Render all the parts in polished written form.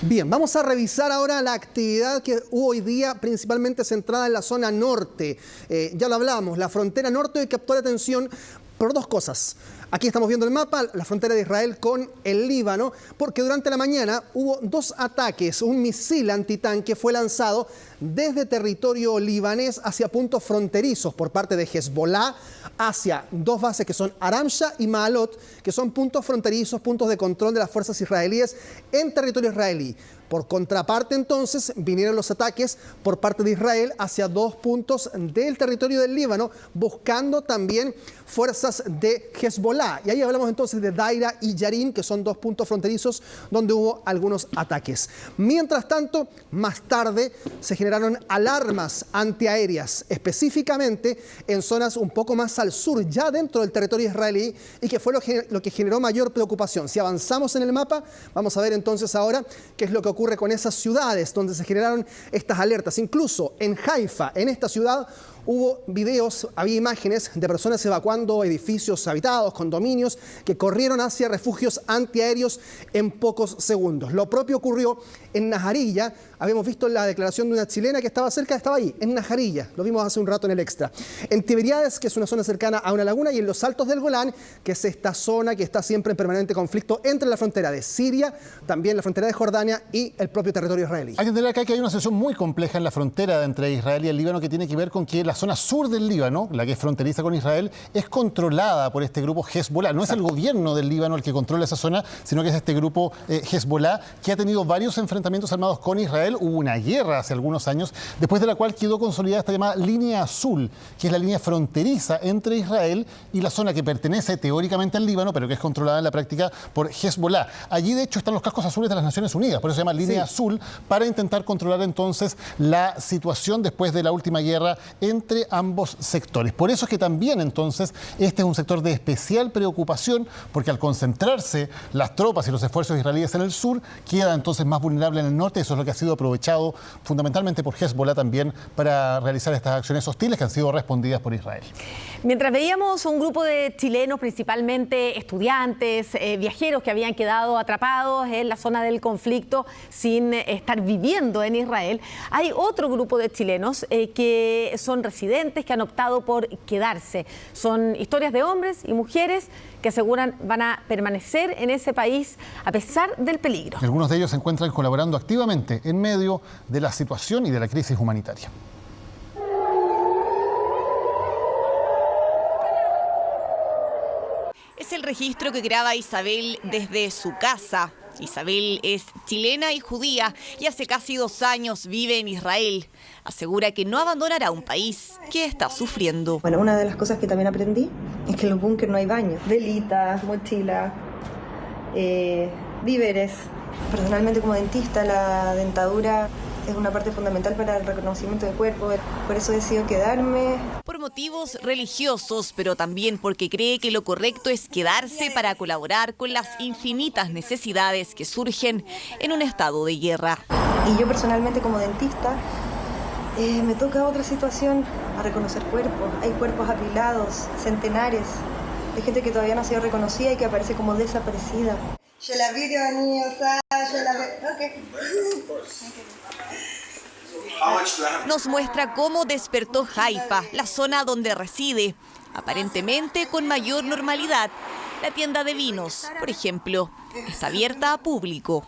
Bien, vamos a revisar ahora la actividad que hubo hoy día, principalmente centrada en la zona norte. Ya lo hablábamos, la frontera norte captó la atención por dos cosas. Aquí estamos viendo el mapa, la frontera de Israel con el Líbano, porque durante la mañana hubo dos ataques. Un misil antitanque fue lanzado desde territorio libanés hacia puntos fronterizos por parte de Hezbollah, hacia dos bases que son Aramsha y Maalot, que son puntos fronterizos, puntos de control de las fuerzas israelíes en territorio israelí. Por contraparte, entonces, vinieron los ataques por parte de Israel hacia dos puntos del territorio del Líbano, buscando también fuerzas de Hezbollah. Y ahí hablamos entonces de Daira y Yarin, que son dos puntos fronterizos donde hubo algunos ataques. Mientras tanto, más tarde se generaron alarmas antiaéreas, específicamente en zonas un poco más al sur, ya dentro del territorio israelí, y que fue lo que generó mayor preocupación. Si avanzamos en el mapa, vamos a ver entonces ahora qué es lo que ocurre con esas ciudades donde se generaron estas alertas. Incluso en Haifa, en esta ciudad, hubo videos, había imágenes de personas evacuando edificios habitados, condominios, que corrieron hacia refugios antiaéreos en pocos segundos. Lo propio ocurrió en Najarilla. Habíamos visto la declaración de una chilena que estaba cerca, estaba ahí, en Najarilla. Lo vimos hace un rato en el Extra. En Tiberíades, que es una zona cercana a una laguna, y en los Altos del Golán, que es esta zona que está siempre en permanente conflicto entre la frontera de Siria, también la frontera de Jordania y el propio territorio israelí. Hay que entender acá que hay una situación muy compleja en la frontera entre Israel y el Líbano que tiene que ver con que la zona sur del Líbano, la que es fronteriza con Israel, es controlada por este grupo Hezbollah. No es el gobierno del Líbano el que controla esa zona, sino que es este grupo Hezbollah, que ha tenido varios enfrentamientos armados con Israel. Hubo una guerra hace algunos años, después de la cual quedó consolidada esta llamada línea azul, que es la línea fronteriza entre Israel y la zona que pertenece teóricamente al Líbano, pero que es controlada en la práctica por Hezbollah. Allí, de hecho, están los cascos azules de las Naciones Unidas, por eso se llama línea azul, para intentar controlar entonces la situación después de la última guerra entre ambos sectores. Por eso es que también entonces este es un sector de especial preocupación, porque al concentrarse las tropas y los esfuerzos israelíes en el sur, queda entonces más vulnerable en el norte. Eso es lo que ha sido aprovechado fundamentalmente por Hezbollah también para realizar estas acciones hostiles que han sido respondidas por Israel. Mientras veíamos un grupo de chilenos, principalmente estudiantes, viajeros que habían quedado atrapados en la zona del conflicto sin estar viviendo en Israel, hay otro grupo de chilenos que son residentes, que han optado por quedarse. Son historias de hombres y mujeres que aseguran van a permanecer en ese país a pesar del peligro. Algunos de ellos se encuentran colaborando activamente en medio de la situación y de la crisis humanitaria. Es el registro que graba Isabel desde su casa. Isabel es chilena y judía y hace casi 2 años vive en Israel. Asegura que no abandonará un país que está sufriendo. Bueno, una de las cosas que también aprendí es que en los búnkeres no hay baños. Velitas, mochila, víveres. Personalmente, como dentista, la dentadura es una parte fundamental para el reconocimiento del cuerpo. Por eso decido quedarme. Por motivos religiosos, pero también porque cree que lo correcto es quedarse para colaborar con las infinitas necesidades que surgen en un estado de guerra. Y yo personalmente, como dentista, me toca otra situación, a reconocer cuerpos. Hay cuerpos apilados, centenares, de gente que todavía no ha sido reconocida y que aparece como desaparecida. Nos muestra cómo despertó Haifa, la zona donde reside, aparentemente con mayor normalidad. La tienda de vinos, por ejemplo, está abierta a público.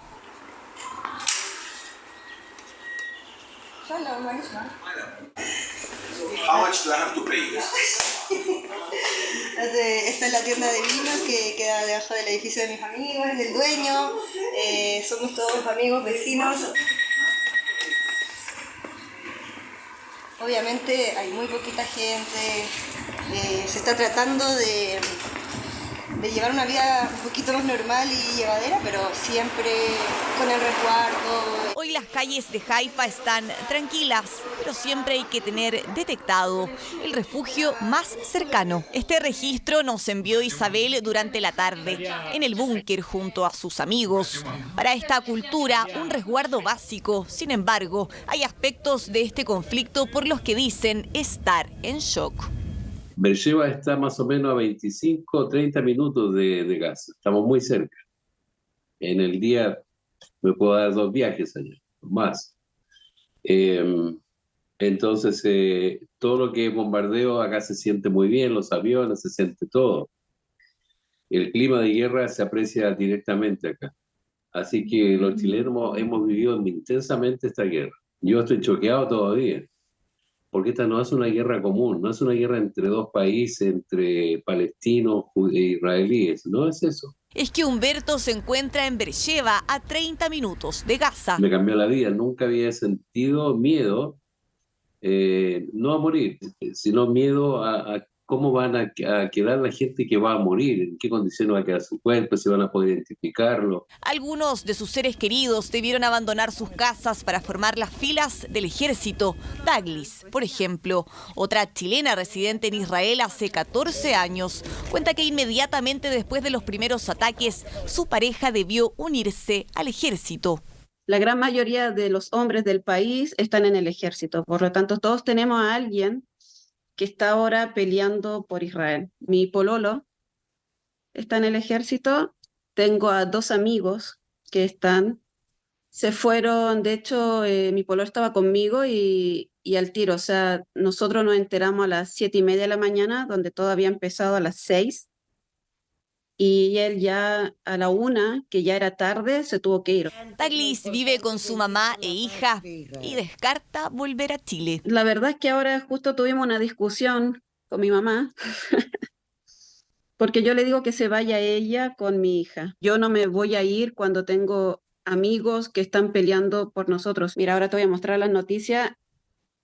Esta es la tienda de vinos que queda debajo del edificio de mis amigos, es del dueño. Somos todos amigos, vecinos. Obviamente hay muy poquita gente. Se está tratando de llevar una vida un poquito más normal y llevadera, pero siempre con el resguardo. Hoy las calles de Haifa están tranquilas, pero siempre hay que tener detectado el refugio más cercano. Este registro nos envió Isabel durante la tarde, en el búnker junto a sus amigos. Para esta cultura, un resguardo básico. Sin embargo, hay aspectos de este conflicto por los que dicen estar en shock. Beersheba está más o menos a 25 o 30 minutos de Gaza. Estamos muy cerca. En el día Me puedo dar 2 viajes allá, más. Entonces, todo lo que es bombardeo acá se siente muy bien, los aviones, se siente todo. El clima de guerra se aprecia directamente acá. Así que los chilenos hemos vivido intensamente esta guerra. Yo estoy choqueado todavía, porque esta no es una guerra común, no es una guerra entre 2 países, entre palestinos e israelíes, no es eso. Es que Humberto se encuentra en Beersheba, a 30 minutos de Gaza. Me cambió la vida, nunca había sentido miedo, no a morir, sino miedo a cómo van a quedar la gente que va a morir, en qué condiciones va a quedar su cuerpo, si van a poder identificarlo. Algunos de sus seres queridos debieron abandonar sus casas para formar las filas del ejército. Douglas, por ejemplo, otra chilena residente en Israel hace 14 años, cuenta que inmediatamente después de los primeros ataques, su pareja debió unirse al ejército. La gran mayoría de los hombres del país están en el ejército, por lo tanto todos tenemos a alguien que está ahora peleando por Israel. Mi pololo está en el ejército, tengo a 2 amigos que se fueron, de hecho mi pololo estaba conmigo y al tiro, o sea, nosotros nos enteramos a las 7:30 de la mañana, donde todo había empezado a las 6, y él ya a la 1, que ya era tarde, se tuvo que ir. Douglas vive con su mamá e hija y descarta volver a Chile. La verdad es que ahora justo tuvimos una discusión con mi mamá, porque yo le digo que se vaya ella con mi hija. Yo no me voy a ir cuando tengo amigos que están peleando por nosotros. Mira, ahora te voy a mostrar las noticias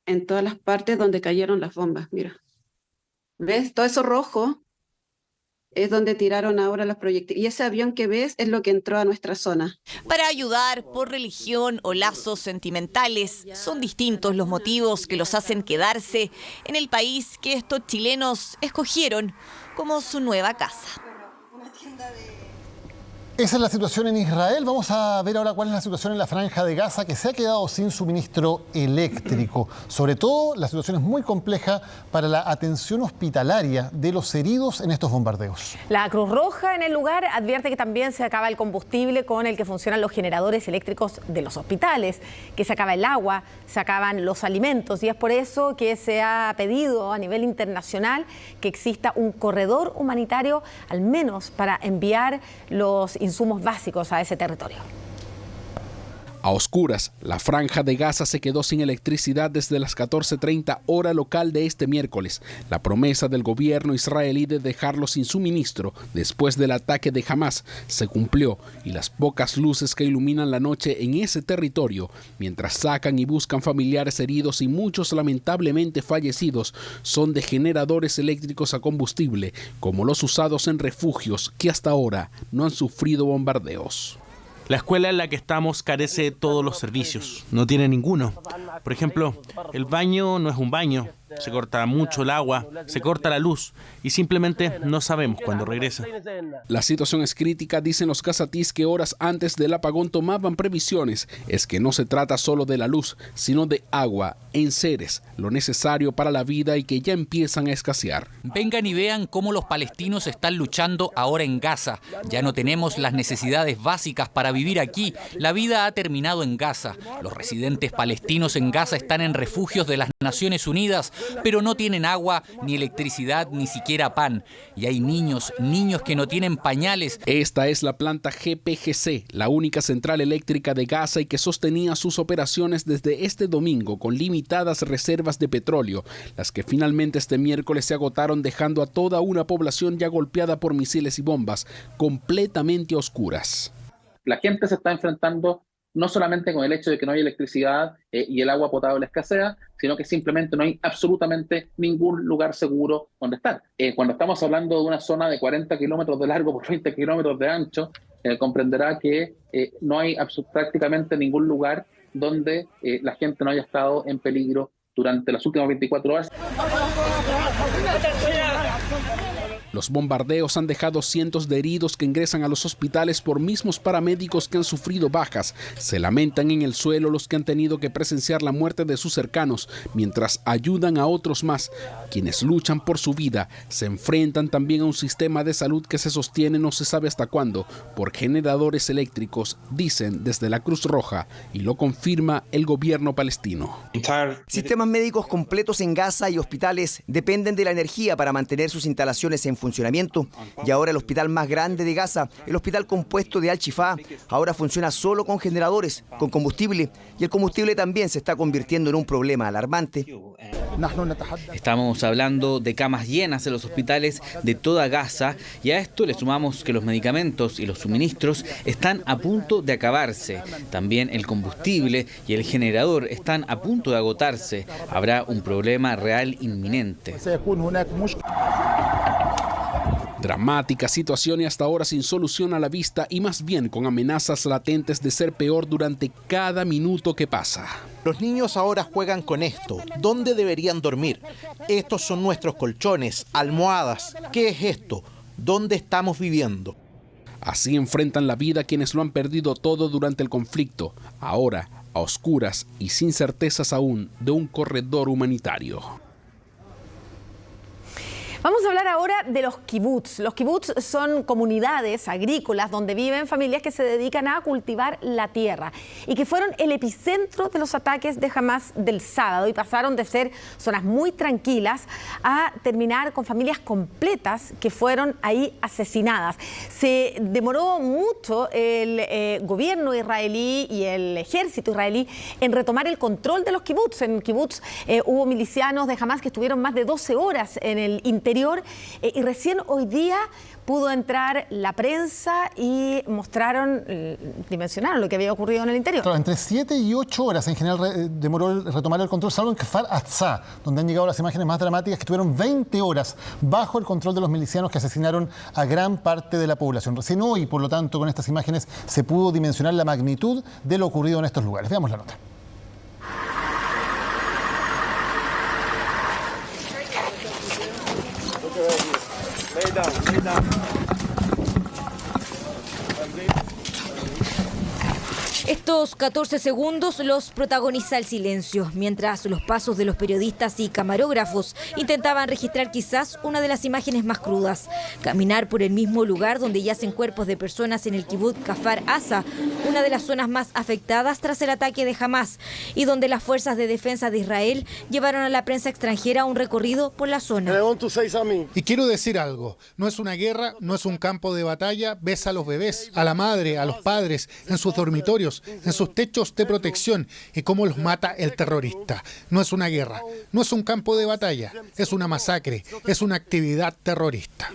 en todas las partes donde cayeron las bombas. Mira, ¿ves? Todo eso rojo es donde tiraron ahora los proyectiles. Y ese avión que ves es lo que entró a nuestra zona. Para ayudar por religión o lazos sentimentales, son distintos los motivos que los hacen quedarse en el país que estos chilenos escogieron como su nueva casa. Esa es la situación en Israel. Vamos a ver ahora cuál es la situación en la Franja de Gaza, que se ha quedado sin suministro eléctrico. Sobre todo, la situación es muy compleja para la atención hospitalaria de los heridos en estos bombardeos. La Cruz Roja en el lugar advierte que también se acaba el combustible con el que funcionan los generadores eléctricos de los hospitales, que se acaba el agua, se acaban los alimentos, y es por eso que se ha pedido a nivel internacional que exista un corredor humanitario, al menos para enviar los insumos básicos a ese territorio. A oscuras, la Franja de Gaza se quedó sin electricidad desde las 14:30 hora local de este miércoles. La promesa del gobierno israelí de dejarlo sin suministro después del ataque de Hamas se cumplió, y las pocas luces que iluminan la noche en ese territorio, mientras sacan y buscan familiares heridos y muchos lamentablemente fallecidos, son de generadores eléctricos a combustible, como los usados en refugios que hasta ahora no han sufrido bombardeos. La escuela en la que estamos carece de todos los servicios, no tiene ninguno. Por ejemplo, el baño no es un baño, se corta mucho el agua, se corta la luz y simplemente no sabemos cuándo regresa. La situación es crítica, dicen los casatís que horas antes del apagón tomaban previsiones. Es que no se trata solo de la luz, sino de agua, enseres, lo necesario para la vida y que ya empiezan a escasear. Vengan y vean cómo los palestinos están luchando ahora en Gaza. Ya no tenemos las necesidades básicas para vivir aquí. La vida ha terminado en Gaza. Los residentes palestinos en Gaza están en refugios de las Naciones Unidas, pero no tienen agua, ni electricidad, ni siquiera pan. Y hay niños que no tienen pañales. Esta es la planta GPGC, la única central eléctrica de Gaza y que sostenía sus operaciones desde este domingo con limitadas reservas de petróleo, las que finalmente este miércoles se agotaron, dejando a toda una población ya golpeada por misiles y bombas, completamente a oscuras. La gente se está enfrentando no solamente con el hecho de que no hay electricidad y el agua potable escasea, sino que simplemente no hay absolutamente ningún lugar seguro donde estar. Cuando estamos hablando de una zona de 40 kilómetros de largo por 20 kilómetros de ancho, comprenderá que no hay prácticamente ningún lugar donde la gente no haya estado en peligro durante las últimas 24 horas. Los bombardeos han dejado cientos de heridos que ingresan a los hospitales por mismos paramédicos que han sufrido bajas. Se lamentan en el suelo los que han tenido que presenciar la muerte de sus cercanos, mientras ayudan a otros más. Quienes luchan por su vida se enfrentan también a un sistema de salud que se sostiene no se sabe hasta cuándo por generadores eléctricos, dicen desde la Cruz Roja, y lo confirma el gobierno palestino. Sistemas médicos completos en Gaza y hospitales dependen de la energía para mantener sus instalaciones en funcionamiento. Y ahora el hospital más grande de Gaza, el hospital compuesto de Al-Shifa, ahora funciona solo con generadores, con combustible. Y el combustible también se está convirtiendo en un problema alarmante. Estamos hablando de camas llenas en los hospitales de toda Gaza, y a esto le sumamos que los medicamentos y los suministros están a punto de acabarse. También el combustible y el generador están a punto de agotarse. Habrá un problema real inminente. Dramática situación y hasta ahora sin solución a la vista, y más bien con amenazas latentes de ser peor durante cada minuto que pasa. Los niños ahora juegan con esto. ¿Dónde deberían dormir? Estos son nuestros colchones, almohadas. ¿Qué es esto? ¿Dónde estamos viviendo? Así enfrentan la vida quienes lo han perdido todo durante el conflicto, ahora a oscuras y sin certezas aún de un corredor humanitario. Vamos a hablar ahora de los kibbutz. Los kibbutz son comunidades agrícolas donde viven familias que se dedican a cultivar la tierra y que fueron el epicentro de los ataques de Hamás del sábado, y pasaron de ser zonas muy tranquilas a terminar con familias completas que fueron ahí asesinadas. Se demoró mucho el gobierno israelí y el ejército israelí en retomar el control de los kibbutz. En kibbutz hubo milicianos de Hamás que estuvieron más de 12 horas en el interior, y recién hoy día pudo entrar la prensa y dimensionaron lo que había ocurrido en el interior. Claro, entre 7 y 8 horas en general demoró retomar el control, salvo en Kfar Aza, donde han llegado las imágenes más dramáticas, que estuvieron 20 horas bajo el control de los milicianos que asesinaron a gran parte de la población. Recién hoy, por lo tanto, con estas imágenes se pudo dimensionar la magnitud de lo ocurrido en estos lugares. Veamos la nota. Estos 14 segundos los protagoniza el silencio, mientras los pasos de los periodistas y camarógrafos intentaban registrar quizás una de las imágenes más crudas. Caminar por el mismo lugar donde yacen cuerpos de personas en el kibbutz Kfar Aza, una de las zonas más afectadas tras el ataque de Hamás, y donde las fuerzas de defensa de Israel llevaron a la prensa extranjera un recorrido por la zona. Y quiero decir algo, no es una guerra, no es un campo de batalla. Ves a los bebés, a la madre, a los padres, en sus dormitorios, en sus techos de protección, y cómo los mata el terrorista. No es una guerra, no es un campo de batalla, es una masacre, es una actividad terrorista.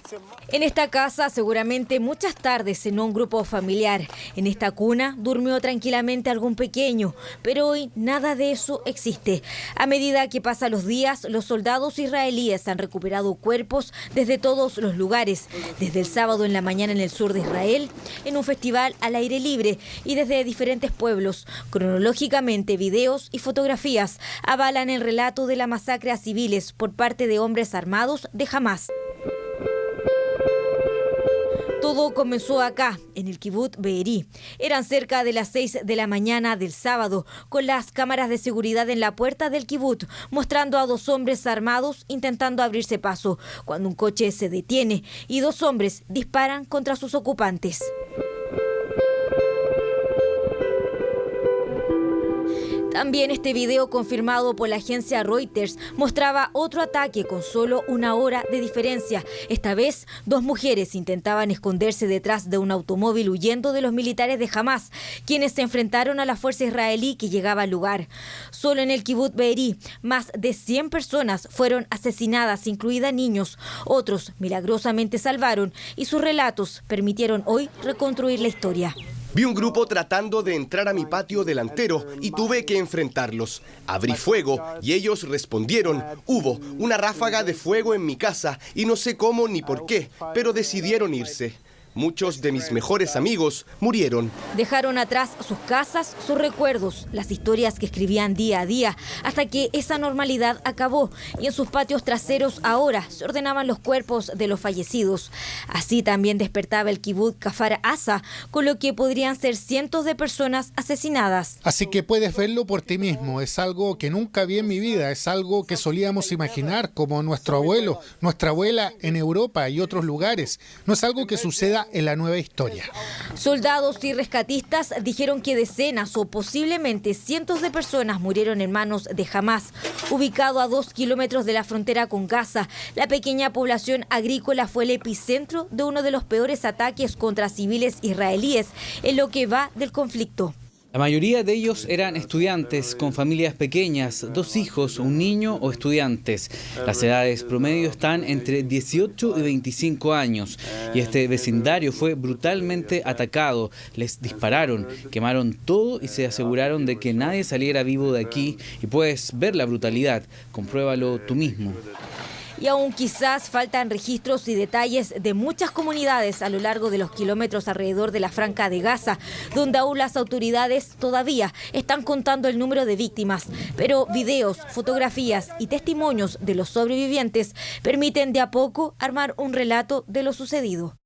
En esta casa seguramente muchas tardes cenó un grupo familiar. En esta cuna durmió tranquilamente algún pequeño, pero hoy nada de eso existe. A medida que pasan los días, los soldados israelíes han recuperado cuerpos desde todos los lugares, desde el sábado en la mañana en el sur de Israel, en un festival al aire libre, y desde diferentes pueblos. Cronológicamente, videos y fotografías avalan el relato de la masacre a civiles por parte de hombres armados de Hamás. Todo comenzó acá, en el kibbutz Be'eri. Eran cerca de las 6 de la mañana del sábado, con las cámaras de seguridad en la puerta del kibbutz, mostrando a dos hombres armados intentando abrirse paso, cuando un coche se detiene y dos hombres disparan contra sus ocupantes. También este video, confirmado por la agencia Reuters, mostraba otro ataque con solo una hora de diferencia. Esta vez, dos mujeres intentaban esconderse detrás de un automóvil huyendo de los militares de Hamás, quienes se enfrentaron a la fuerza israelí que llegaba al lugar. Solo en el kibbutz Be'eri, más de 100 personas fueron asesinadas, incluidas niños. Otros milagrosamente salvaron, y sus relatos permitieron hoy reconstruir la historia. Vi un grupo tratando de entrar a mi patio delantero y tuve que enfrentarlos. Abrí fuego y ellos respondieron. Hubo una ráfaga de fuego en mi casa y no sé cómo ni por qué, pero decidieron irse. Muchos de mis mejores amigos murieron. Dejaron atrás sus casas, sus recuerdos, las historias que escribían día a día, hasta que esa normalidad acabó y en sus patios traseros ahora se ordenaban los cuerpos de los fallecidos. Así también despertaba el kibutz Kfar Aza, con lo que podrían ser cientos de personas asesinadas. Así que puedes verlo por ti mismo. Es algo que nunca vi en mi vida, es algo que solíamos imaginar como nuestro abuelo, nuestra abuela en Europa y otros lugares. No es algo que suceda en la nueva historia. Soldados y rescatistas dijeron que decenas o posiblemente cientos de personas murieron en manos de Hamás. Ubicado a 2 kilómetros de la frontera con Gaza, la pequeña población agrícola fue el epicentro de uno de los peores ataques contra civiles israelíes en lo que va del conflicto. La mayoría de ellos eran estudiantes con familias pequeñas, 2 hijos, un niño o estudiantes. Las edades promedio están entre 18 y 25 años y este vecindario fue brutalmente atacado. Les dispararon, quemaron todo y se aseguraron de que nadie saliera vivo de aquí. Y puedes ver la brutalidad, compruébalo tú mismo. Y aún quizás faltan registros y detalles de muchas comunidades a lo largo de los kilómetros alrededor de la Franja de Gaza, donde aún las autoridades todavía están contando el número de víctimas. Pero videos, fotografías y testimonios de los sobrevivientes permiten de a poco armar un relato de lo sucedido.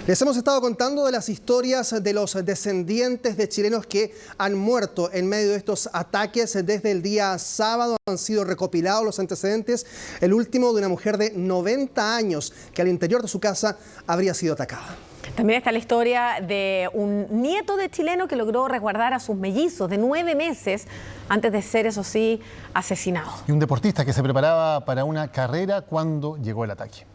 Les hemos estado contando de las historias de los descendientes de chilenos que han muerto en medio de estos ataques desde el día sábado. Han sido recopilados los antecedentes, el último de una mujer de 90 años que al interior de su casa habría sido atacada. También está la historia de un nieto de chileno que logró resguardar a sus mellizos de 9 meses antes de ser, eso sí, asesinado. Y un deportista que se preparaba para una carrera cuando llegó el ataque.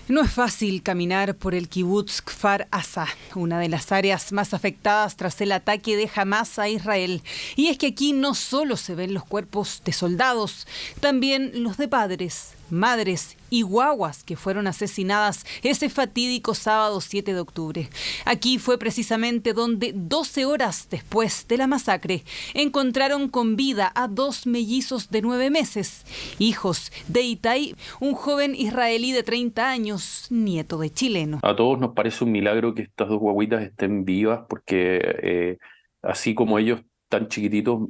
No es fácil caminar por el kibutz Kfar Aza, una de las áreas más afectadas tras el ataque de Hamás a Israel. Y es que aquí no solo se ven los cuerpos de soldados, también los de padres, madres y guaguas que fueron asesinadas ese fatídico sábado 7 de octubre. Aquí fue precisamente donde 12 horas después de la masacre encontraron con vida a 2 mellizos de 9 meses, hijos de Itai, un joven israelí de 30 años, nieto de chileno. A todos nos parece un milagro que estas 2 guaguitas estén vivas porque así como ellos tan chiquititos,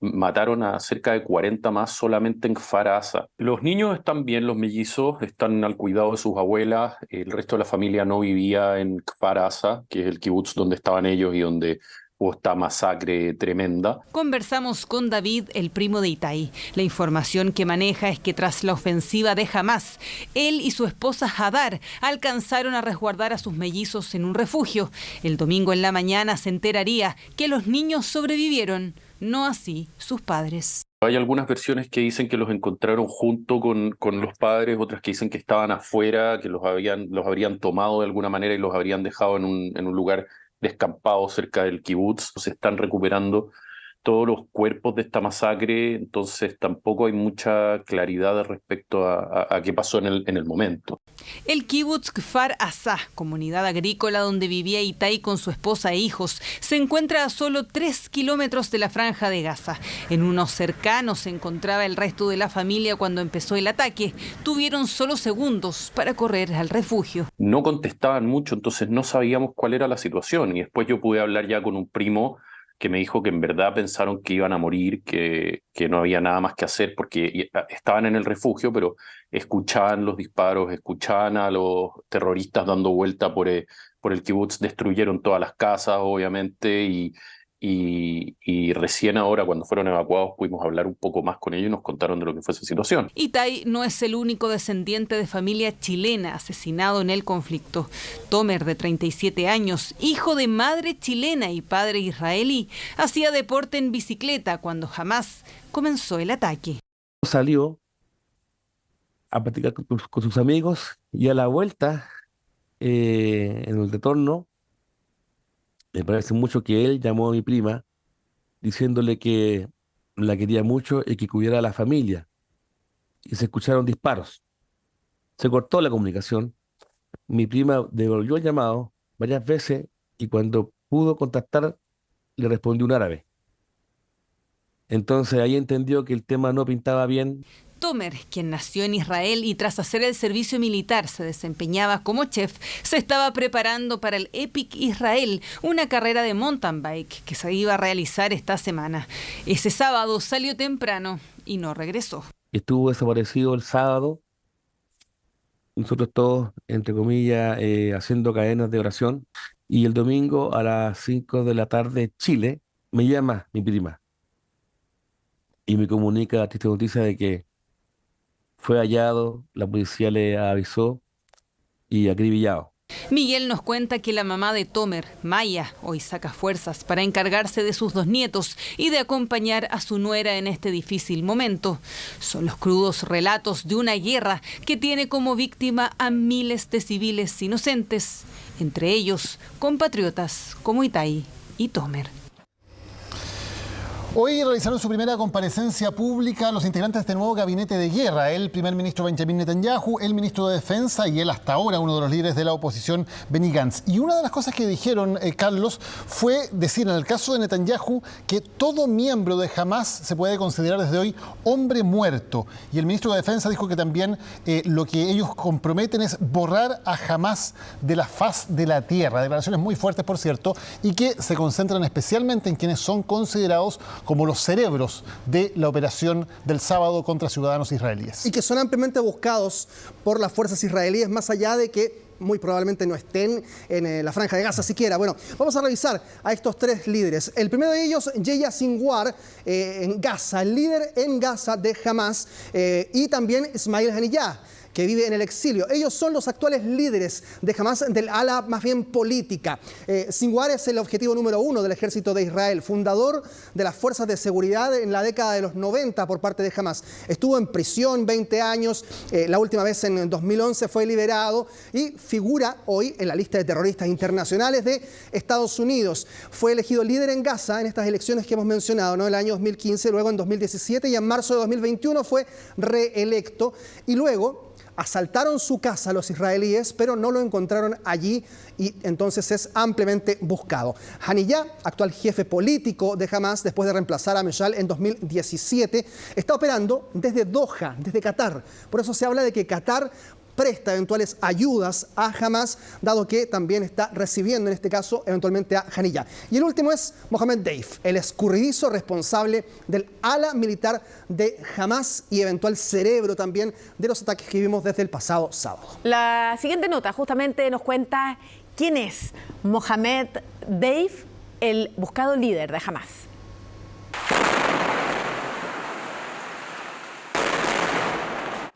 mataron a cerca de 40 más solamente en Kfar Aza. Los niños están bien, los mellizos están al cuidado de sus abuelas. El resto de la familia no vivía en Kfar Aza, que es el kibutz donde estaban ellos y donde hubo esta masacre tremenda. Conversamos con David, el primo de Itai. La información que maneja es que tras la ofensiva de Hamás, él y su esposa Hadar alcanzaron a resguardar a sus mellizos en un refugio. El domingo en la mañana se enteraría que los niños sobrevivieron. No así sus padres. Hay algunas versiones que dicen que los encontraron junto con los padres, otras que dicen que estaban afuera, que los habrían tomado de alguna manera y los habrían dejado en un lugar descampado cerca del kibutz. Se están recuperando todos los cuerpos de esta masacre, entonces tampoco hay mucha claridad respecto a qué pasó en el momento. El kibutz Kfar Aza, comunidad agrícola donde vivía Itai con su esposa e hijos, se encuentra a solo 3 kilómetros de la Franja de Gaza. En unos cercanos se encontraba el resto de la familia cuando empezó el ataque. Tuvieron solo segundos para correr al refugio. No contestaban mucho, entonces no sabíamos cuál era la situación. Y después yo pude hablar ya con un primo que me dijo que en verdad pensaron que iban a morir, que no había nada más que hacer porque estaban en el refugio, pero escuchaban los disparos, escuchaban a los terroristas dando vuelta por el kibutz, destruyeron todas las casas, obviamente, y recién ahora, cuando fueron evacuados, pudimos hablar un poco más con ellos y nos contaron de lo que fue esa situación. Itai no es el único descendiente de familia chilena asesinado en el conflicto. Tomer, de 37 años, hijo de madre chilena y padre israelí, hacía deporte en bicicleta cuando Hamás comenzó el ataque. Salió a platicar con sus amigos y a la vuelta, en el retorno, me parece mucho que él llamó a mi prima diciéndole que la quería mucho y que cuidara a la familia. Y se escucharon disparos. Se cortó la comunicación. Mi prima devolvió el llamado varias veces y cuando pudo contactar le respondió un árabe. Entonces ahí entendió que el tema no pintaba bien. Tomer, quien nació en Israel y tras hacer el servicio militar se desempeñaba como chef, se estaba preparando para el Epic Israel, una carrera de mountain bike que se iba a realizar esta semana. Ese sábado salió temprano y no regresó. Estuvo desaparecido el sábado. Nosotros todos, entre comillas, haciendo cadenas de oración. Y el domingo a las 5 de la tarde, Chile, me llama mi prima. Y me comunica la triste noticia de que fue hallado, la policía le avisó y acribillado. Miguel nos cuenta que la mamá de Tomer, Maya, hoy saca fuerzas para encargarse de sus 2 nietos y de acompañar a su nuera en este difícil momento. Son los crudos relatos de una guerra que tiene como víctima a miles de civiles inocentes, entre ellos compatriotas como Itai y Tomer. Hoy realizaron su primera comparecencia pública los integrantes de este nuevo gabinete de guerra, el primer ministro Benjamin Netanyahu, el ministro de Defensa y él hasta ahora uno de los líderes de la oposición, Benny Gantz. Y una de las cosas que dijeron, Carlos, fue decir en el caso de Netanyahu que todo miembro de Hamás se puede considerar desde hoy hombre muerto. Y el ministro de Defensa dijo que también lo que ellos comprometen es borrar a Hamás de la faz de la tierra. Declaraciones muy fuertes, por cierto, y que se concentran especialmente en quienes son considerados como los cerebros de la operación del sábado contra ciudadanos israelíes. Y que son ampliamente buscados por las fuerzas israelíes, más allá de que muy probablemente no estén en la Franja de Gaza siquiera. Bueno, vamos a revisar a estos 3 líderes. El primero de ellos, Yehia Sinwar, en Gaza, el líder en Gaza de Hamás, y también Ismail Haniyeh, que vive en el exilio. Ellos son los actuales líderes de Hamás, del ala más bien política. Sinwar es el objetivo número 1 del ejército de Israel, fundador de las fuerzas de seguridad en la década de los 90 por parte de Hamás. Estuvo en prisión 20 años, la última vez en 2011 fue liberado y figura hoy en la lista de terroristas internacionales de Estados Unidos. Fue elegido líder en Gaza en estas elecciones que hemos mencionado, ¿no? El año 2015, luego en 2017 y en marzo de 2021 fue reelecto y luego asaltaron su casa los israelíes, pero no lo encontraron allí y entonces es ampliamente buscado. Haniyeh, actual jefe político de Hamás, después de reemplazar a Meshal en 2017, está operando desde Doha, desde Qatar. Por eso se habla de que Qatar presta eventuales ayudas a Hamás, dado que también está recibiendo, en este caso, eventualmente a Haniyeh. Y el último es Mohamed Deif, el escurridizo responsable del ala militar de Hamás y eventual cerebro también de los ataques que vimos desde el pasado sábado. La siguiente nota justamente nos cuenta quién es Mohamed Deif, el buscado líder de Hamás.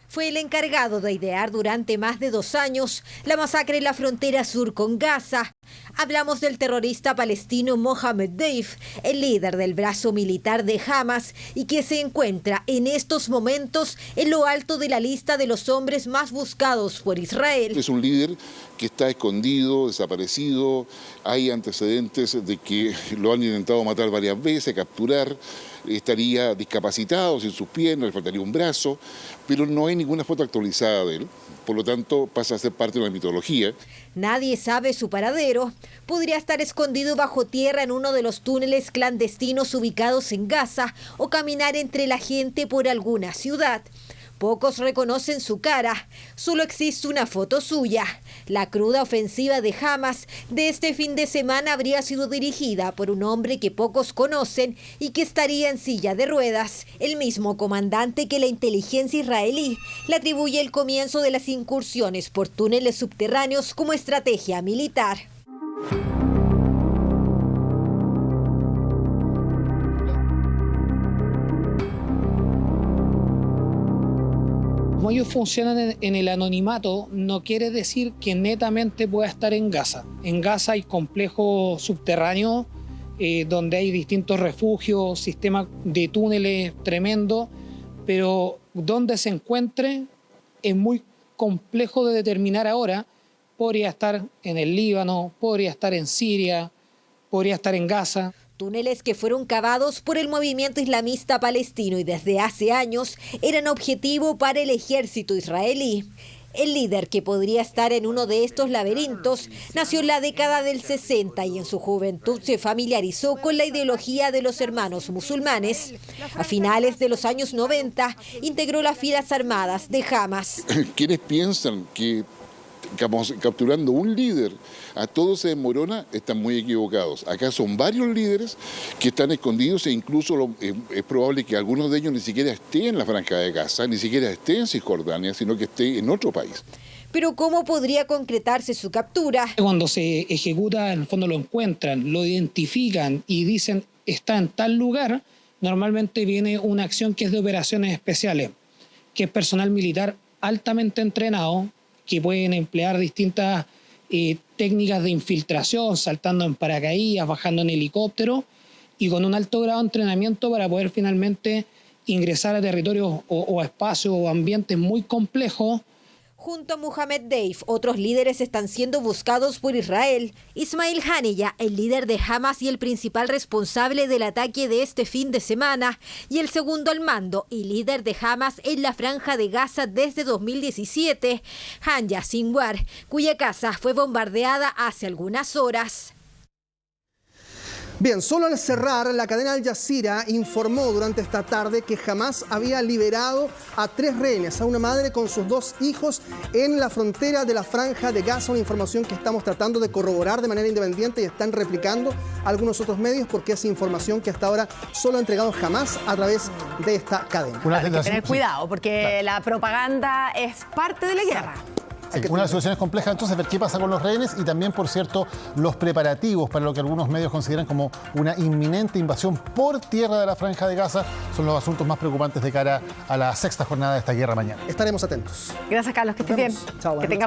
Fue el encargado de idear durante más de 2 años la masacre en la frontera sur con Gaza. Hablamos del terrorista palestino Mohamed Deif, el líder del brazo militar de Hamás y que se encuentra en estos momentos en lo alto de la lista de los hombres más buscados por Israel. Es un líder que está escondido, desaparecido, hay antecedentes de que lo han intentado matar varias veces, capturar, estaría discapacitado, sin sus piernas, le faltaría un brazo, pero no hay ninguna foto actualizada de él, por lo tanto pasa a ser parte de la mitología. Nadie sabe su paradero. Podría estar escondido bajo tierra en uno de los túneles clandestinos ubicados en Gaza o caminar entre la gente por alguna ciudad. Pocos reconocen su cara, solo existe una foto suya. La cruda ofensiva de Hamás de este fin de semana habría sido dirigida por un hombre que pocos conocen y que estaría en silla de ruedas, el mismo comandante que la inteligencia israelí le atribuye el comienzo de las incursiones por túneles subterráneos como estrategia militar. Como ellos funcionan en el anonimato, no quiere decir que netamente pueda estar en Gaza. En Gaza hay complejos subterráneos donde hay distintos refugios, sistemas de túneles tremendos, pero donde se encuentre es muy complejo de determinar ahora. Podría estar en el Líbano, podría estar en Siria, podría estar en Gaza. Túneles que fueron cavados por el movimiento islamista palestino y desde hace años eran objetivo para el ejército israelí. El líder, que podría estar en uno de estos laberintos, nació en la década del 60 y en su juventud se familiarizó con la ideología de los hermanos musulmanes. A finales de los años 90, integró las filas armadas de Hamas. Quienes piensan que capturando un líder a todo se desmorona, están muy equivocados. Acá son varios líderes que están escondidos e incluso es probable que algunos de ellos ni siquiera estén en la Franja de Gaza, ni siquiera estén en Cisjordania, sino que esté en otro país. Pero ¿cómo podría concretarse su captura? Cuando se ejecuta, en el fondo lo encuentran, lo identifican y dicen está en tal lugar, normalmente viene una acción que es de operaciones especiales, que es personal militar altamente entrenado, que pueden emplear distintas técnicas de infiltración, saltando en paracaídas, bajando en helicóptero y con un alto grado de entrenamiento para poder finalmente ingresar a territorios o a espacios o ambientes muy complejos. Junto a Mohamed Deif, otros líderes están siendo buscados por Israel. Ismail Haniyeh, el líder de Hamas y el principal responsable del ataque de este fin de semana, y el segundo al mando y líder de Hamas en la Franja de Gaza desde 2017, Hanya Sinwar, cuya casa fue bombardeada hace algunas horas. Bien, solo al cerrar, la cadena Al Jazeera informó durante esta tarde que Hamas había liberado a 3 rehenes, a una madre con sus 2 hijos en la frontera de la Franja de Gaza, una información que estamos tratando de corroborar de manera independiente y están replicando algunos otros medios porque es información que hasta ahora solo ha entregado Hamas a través de esta cadena. Hay que tener cuidado porque la propaganda es parte de la guerra. Sí, una de las soluciones complejas, entonces, ver qué pasa con los rehenes y también, por cierto, los preparativos para lo que algunos medios consideran como una inminente invasión por tierra de la Franja de Gaza son los asuntos más preocupantes de cara a la 6ª jornada de esta guerra mañana. Estaremos atentos. Gracias, Carlos, que estés bien. Chao, que tenga